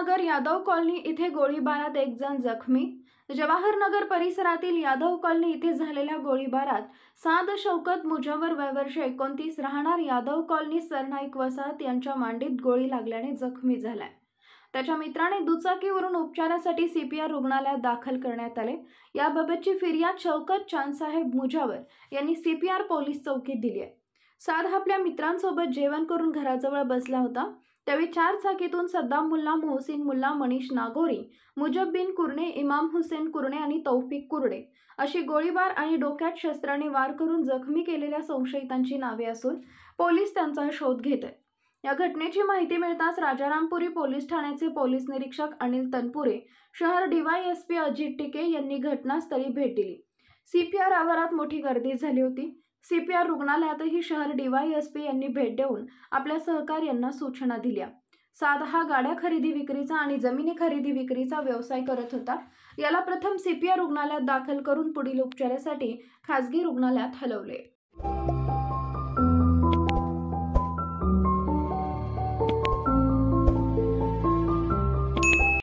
नगर Yadav colony इथे गोळीबारात एक जण जखमी। जवाहर नगर परिसरातील यादव कॉलनी इथे झालेल्या गोळीबारात साद शौकत मुजवर वय वर्ष 29 राहणार यादव कॉलनी सरनाईक वसाहत यांच्या मांडीत गोळी लागल्याने जखमी झालाय। त्याच्या मित्राने दुचाकीवरून उपचारासाठी सीपीआर रुग्णालयात दाखल करण्यात आले। याबाबतची फिर्याद शौकत चांदसाहेब मुजवर यांनी सीपीआर पोलीस चौकीत दिली आहे। साद आपल्या मित्रांसोबत जेवण करून घराजवळ बसला होता, त्यावेळी चार चाकीतून सद्दाम मुल्ला, मोहसिन मुल्ला, मनीष नागोरी, मुजब्बिन कुरणे, इमाम हुसेन कुरणे आणि तौफिक कुरणे अशी गोळीबार आणि डोक्यात शस्त्राने वार करून जखमी केलेल्या संशयितांची नावे असून पोलीस त्यांचा शोध घेत आहेत। या घटनेची माहिती मिळताच राजारामपुरी पोलीस ठाण्याचे पोलीस निरीक्षक अनिल तनपुरे, शहर डीवायएसपी अजित टिके यांनी घटनास्थळी भेट दिली। सीपीआर आवारात मोठी गर्दी झाली होती। सीपीआर रुग्णालयातही शहर डीवायएसपी यांनी भेट देऊन आपल्या सहकार्यांना सूचना दिल्या। साद हा गाड्या खरेदी विक्रीचा आणि जमिनी खरेदी विक्रीचा व्यवसाय करत होता। याला प्रथम सीपीआर रुग्णालयात दाखल करून पुढील उपचारासाठी खासगी रुग्णालयात हलवले।